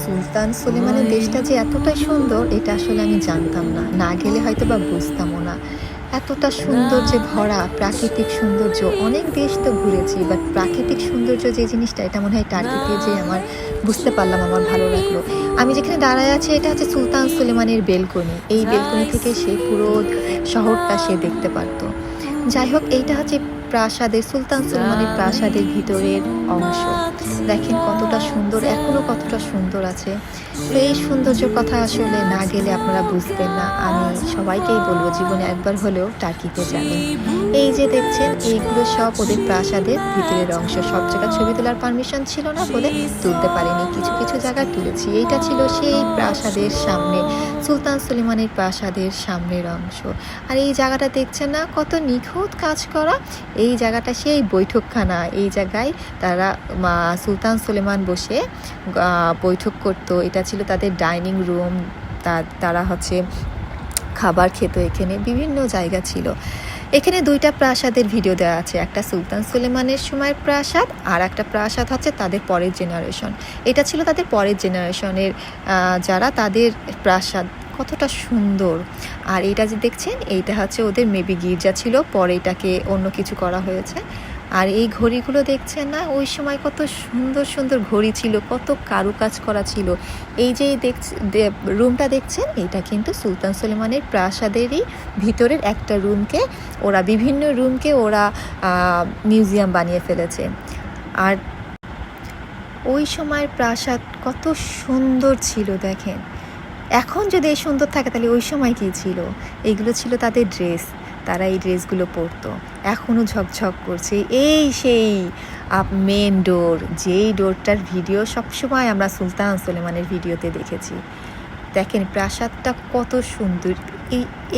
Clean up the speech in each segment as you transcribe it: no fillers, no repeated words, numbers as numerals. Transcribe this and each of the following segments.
সুলতান সুলেমানের দেশটা যে এতটাই সুন্দর এটা আসলে আমি জানতাম না, না গেলে হয়তো বা বুঝতামও না। এতটা সৌন্দর্যে ভরা প্রাকৃতিক সৌন্দর্য, অনেক দেশ তো ঘুরেছি, বাট প্রাকৃতিক সৌন্দর্য যে জিনিসটা, এটা মনে হয় টার্কিতে যে আমার বুঝতে পারলাম, আমার ভালো লাগলো। আমি যেখানে দাঁড়ায় আছি এটা হচ্ছে সুলতান সুলেমানের বেলকনি। এই বেলকনি থেকে সে পুরো শহরটা সে দেখতে পারতো। যাই হোক, এইটা হচ্ছে প্রাসাদের, সুলতান সুলেমানের প্রাসাদের ভিতরের অংশ। দেখেন কতটা সুন্দর, এখনো কতটা সুন্দর আছে। তো এই সৌন্দর্যের কথা আসলে না গেলে আপনারা বুঝবেন না। আমি সবাইকেই বলবো জীবনে একবার হলেও টার্কিতে যাবেন। এই যে দেখছেন, এইগুলো সব ওদের প্রাসাদের ভিতরের অংশ। সব জায়গায় ছবি তোলার পারমিশন ছিল না বলে তুলতে পারিনি, কিছু কিছু জায়গায় তুলেছি। এইটা ছিল সেই প্রাসাদের সামনে, সুলতান সুলেমানের প্রাসাদের সামনের অংশ। আর এই জায়গাটা দেখছেন না, কত নিখুঁত কাজ করা। এই জায়গাটা সেই বৈঠকখানা। এই জায়গায় তারা সুলতান সুলেমান বসে বৈঠক করতো। এটা ছিল তাদের ডাইনিং রুম। তারা হচ্ছে খাবার খেত। এখানে বিভিন্ন জায়গা ছিল। এখানে দুইটা প্রাসাদের ভিডিও দেওয়া আছে, একটা সুলতান সুলেমানের সময়ের প্রাসাদ, আর একটা প্রাসাদ হচ্ছে তাদের পরের জেনারেশন। এটা ছিল তাদের পরের জেনারেশনের যারা, তাদের প্রাসাদ কতটা সুন্দর। আর এটা যে দেখছেন, এইটা হচ্ছে ওদের মেবি গির্জা ছিল, পরে এটাকে অন্য কিছু করা হয়েছে। আর এই ঘড়িগুলো দেখছেন না, ওই সময় কত সুন্দর সুন্দর ঘড়ি ছিল, কত কারুকাজ করা ছিল। এই যে রুমটা দেখছেন, এটা কিন্তু সুলতান সুলেমানের প্রাসাদেরই ভিতরের একটা রুমকে ওরা, বিভিন্ন রুমকে ওরা মিউজিয়াম বানিয়ে ফেলেছে। আর ওই সময়ের প্রাসাদ কত সুন্দর ছিল দেখেন। এখন যদি এই সুন্দর থাকে তাহলে ওই সময় কী ছিল? এগুলো ছিল তাদের ড্রেস, তারা এই ড্রেসগুলো পরতো, এখনও ঝকঝক করছে। এই সেই মেন ডোর, যেই ডোরটার ভিডিও সবসময় আমরা সুলতান সুলেমানের ভিডিওতে দেখেছি। দেখেন প্রাসাদটা কত সুন্দর।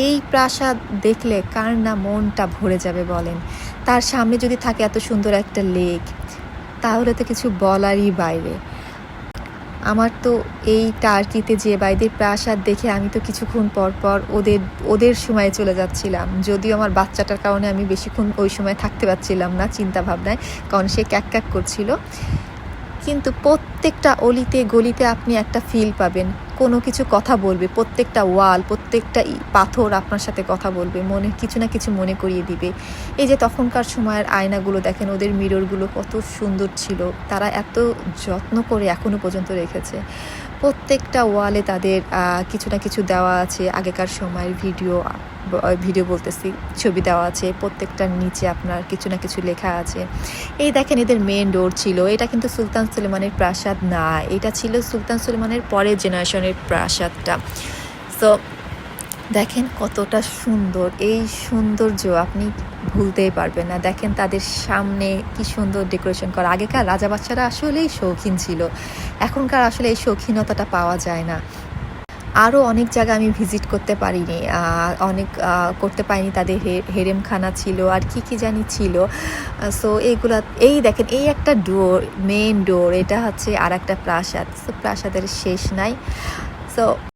এই প্রাসাদ দেখলে কার না মনটা ভরে যাবে বলেন। তার সামনে যদি থাকে এত সুন্দর একটা লেক, তাহলে তো কিছু বলারই বাইরে। আমার তো এই টার্কিতে যে বাইদের প্রাসাদ দেখে আমি তো কিছুক্ষণ পর পর ওদের সময়ে চলে যাচ্ছিলাম। যদিও আমার বাচ্চাটার কারণে আমি বেশিক্ষণ ওই সময় থাকতে পারছিলাম না চিন্তা ভাবনায়, কারণ সে ক্যাক ক্যাক করছিল। কিন্তু প্রত্যেকটা অলিতে গলিতে আপনি একটা ফিল পাবেন, কোনো কিছু কথা বলবে, প্রত্যেকটা ওয়াল, প্রত্যেকটা পাথর আপনার সাথে কথা বলবে, মনে কিছু না কিছু মনে করিয়ে দিবে। এই যে তখনকার সময়ের আয়নাগুলো দেখেন, ওদের মিররগুলো কত সুন্দর ছিল, তারা এত যত্ন করে এখনও পর্যন্ত রেখেছে। প্রত্যেকটা ওয়ালে তাদের কিছু না কিছু দেওয়া আছে, আগেকার সময়ের ভিডিও বলতেছি, ছবি দেওয়া আছে। প্রত্যেকটার নিচে আপনার কিছু না কিছু লেখা আছে। এই দেখেন এদের মেন ডোর ছিল। এটা কিন্তু সুলতান সুলেমানের প্রাসাদ না, এটা ছিল সুলতান সুলেমানের পরের জেনারেশনের প্রাসাদটা। তো দেখেন কতটা সুন্দর, এই সৌন্দর্য আপনি ভুলতেই পারবেন না। দেখেন তাদের সামনে কি সুন্দর ডেকোরেশন করা। আগেকার রাজা বাচ্চারা আসলেই শৌখিন ছিল, এখনকার আসলে এই শৌখিনতাটা পাওয়া যায় না। আরও অনেক জায়গা আমি ভিজিট করতে পারিনি, অনেক করতে পারিনি। তাদের হেরেমখানা ছিল, আর কি জানি ছিল। সো এইগুলা, এই দেখেন এই একটা ডোর, মেন ডোর, এটা হচ্ছে আর একটা প্রাসাদ। সো প্রাসাদের শেষ নাই। সো